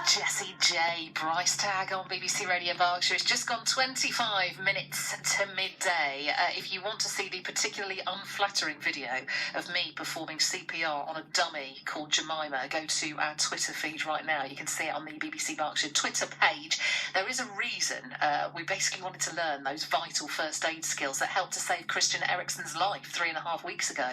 Jessie J, Price Tag on BBC Radio Berkshire. It's just gone 25 minutes to midday. If you want to see the particularly unflattering video of me performing CPR on a dummy called Jemima, go to our Twitter feed right now. You can see it on the BBC Berkshire Twitter page. There is a reason. We basically wanted to learn those vital first aid skills that helped to save Christian Eriksen's life 3.5 weeks ago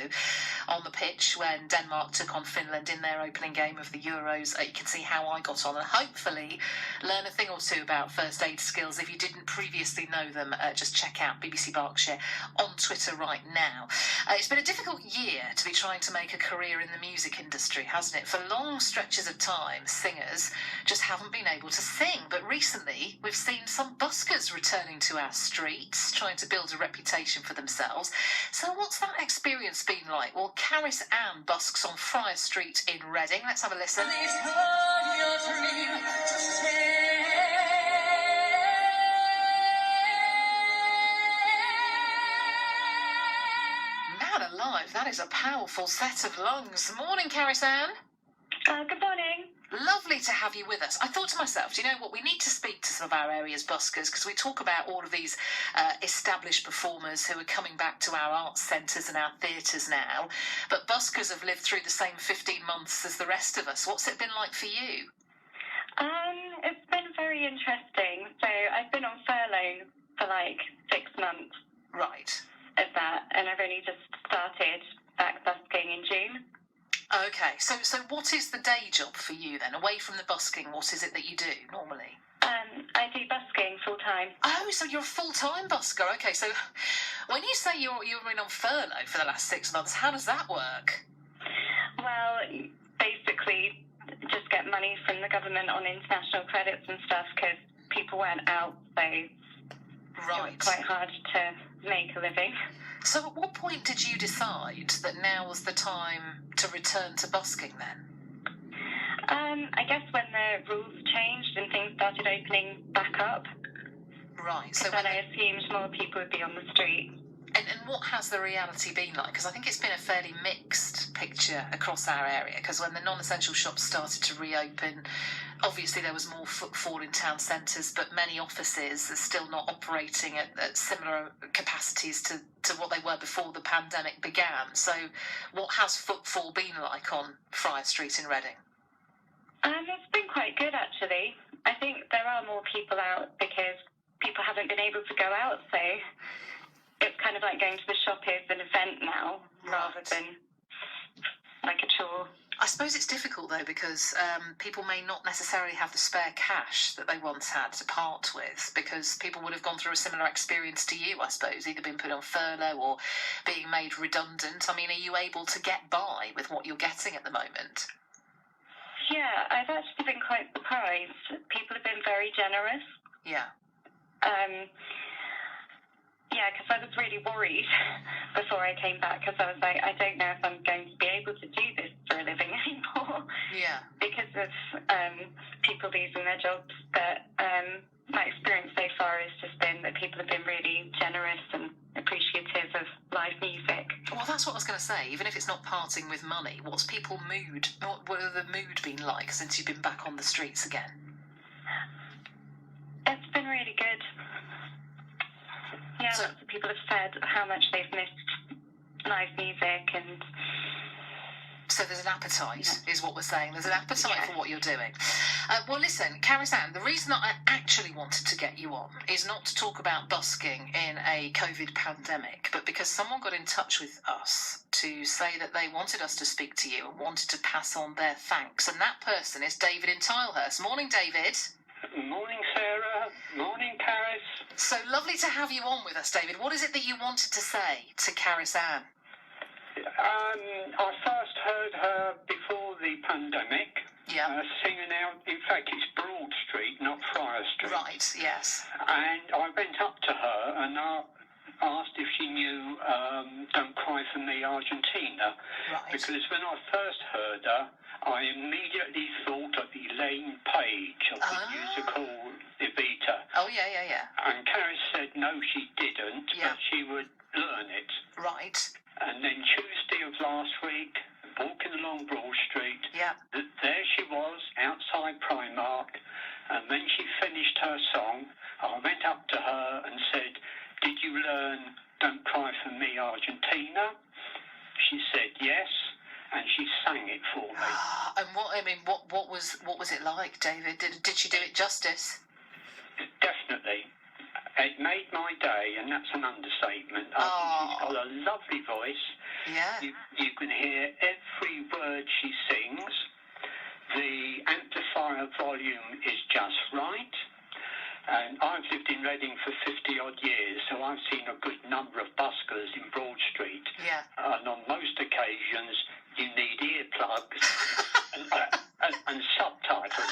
on the pitch when Denmark took on Finland in their opening game of the Euros. You can see how I got on and hopefully learn a thing or two about first aid skills. If you didn't previously know them, just check out BBC Berkshire on Twitter right now. It's been a difficult year to be trying to make a career in the music industry, hasn't it? For long stretches of time, singers just haven't been able to sing. But recently, we've seen some buskers returning to our streets, trying to build a reputation for themselves. So what's that experience been like? Well, Caris Ann busks on Friar Street in Reading. Let's have a listen. Man alive, that is a powerful set of lungs. Morning, Caris Ann. Good morning. Lovely to have you with us. I thought to myself, do you know what? We need to speak to some of our area's buskers because we talk about all of these established performers who are coming back to our arts centres and our theatres now. But buskers have lived through the same 15 months as the rest of us. What's it been like for you? It's been very interesting. So I've been on furlough for like 6 months. Right. Of that, and I've only just started back busking in June. Okay, so what is the day job for you then? Away from the busking, what is it that you do normally? I do busking full time. Oh, so you're a full-time busker. Okay, so when you say you've been on furlough for the last 6 months, how does that work? Well, basically, just get money from the government on international credits and stuff because people weren't out, so it was quite hard to make a living. So at what point did you decide that now was the time to return to busking then? I guess when the rules changed and things started opening back up. Right. So then I assumed more people would be on the street. And what has the reality been like? Because I think it's been a fairly mixed picture across our area, because when the non-essential shops started to reopen, obviously there was more footfall in town centres, but many offices are still not operating at similar capacities to what they were before the pandemic began. So what has footfall been like on Friar Street in Reading? It's been quite good, actually. I think there are more people out because people haven't been able to go out, so it's kind of like going to the shop is an event now, rather than like a chore. I suppose it's difficult, though, because people may not necessarily have the spare cash that they once had to part with, because people would have gone through a similar experience to you, I suppose, either been put on furlough or being made redundant. I mean, are you able to get by with what you're getting at the moment? Yeah, I've actually been quite surprised. People have been very generous. Yeah. Yeah, because I was really worried before I came back, because I was like, I don't know if I'm going to be able to do this for a living anymore. Yeah. Because of people losing their jobs. But my experience so far has just been that people have been really generous and appreciative of live music. Well, that's what I was going to say. Even if it's not parting with money, what's people's mood? What have the mood been like since you've been back on the streets again? It's been really good. Yeah, so, lots of people have said how much they've missed live music, and so there's an appetite, is what we're saying. There's an appetite for what you're doing. Well, listen, Caris Ann, the reason that I actually wanted to get you on is not to talk about busking in a COVID pandemic, but because someone got in touch with us to say that they wanted us to speak to you and wanted to pass on their thanks, and that person is David in Tilehurst. Morning, David. Morning, Sarah. Morning, Caris. So lovely to have you on with us, David. What is it that you wanted to say to Caris Ann? I first heard her before the pandemic, singing out. In fact, it's Broad Street, not Friar Street. Right, yes. And I went up to her and I asked if she knew Don't Cry For Me, Argentina. Right. Because when I first heard her, I immediately thought of Elaine Page of the musical Evita. Oh, yeah. And Caris said no, she didn't, but she would learn it. Right. And then Tuesday of last week, walking along Broad Street, yeah, there she was outside Primark And when she finished her song, I went up to her and said, "Did you learn Don't Cry for Me, Argentina?" She said yes, and she sang it for me. And what was it like, David? Did she do it justice? Definitely. It made my day, and that's an understatement. I think she's got a lovely voice. Yeah. You can hear every word she sings. The amplifier volume is just right. And I've lived in Reading for 50-odd years, so I've seen a good number of buskers in Broad Street. Yeah. And on most occasions, you need earplugs and subtitles.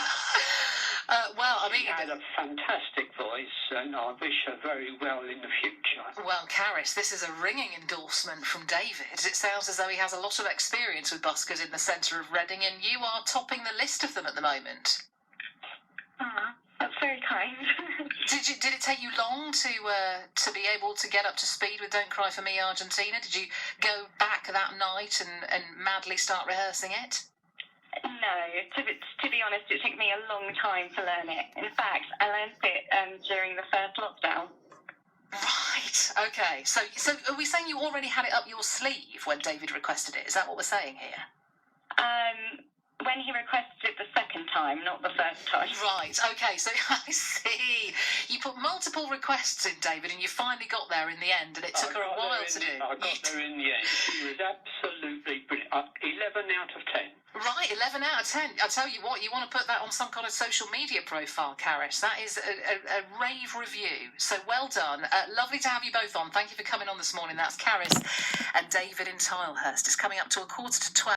She had a fantastic voice, and I wish her very well in the future. Well, Caris, this is a ringing endorsement from David. It sounds as though he has a lot of experience with buskers in the centre of Reading, and you are topping the list of them at the moment. That's very kind. Did it take you long to be able to get up to speed with Don't Cry for Me, Argentina? Did you go back that night and madly start rehearsing it? No, to be honest, it took me a long time to learn it. In fact, I learned it during the first lockdown. Right, okay. So are we saying you already had it up your sleeve when David requested it? Is that what we're saying here? When he requested it the second time, not the first time. Right, okay, so I see. You put multiple requests in, David, and you finally got there in the end, and it took her a while to do. I got there in the end. She was absolutely brilliant. 11 out of 10. Right, 11 out of 10. I tell you what, you want to put that on some kind of social media profile, Caris. That is a rave review. So well done. Lovely to have you both on. Thank you for coming on this morning. That's Caris and David in Tilehurst. It's coming up to 11:45.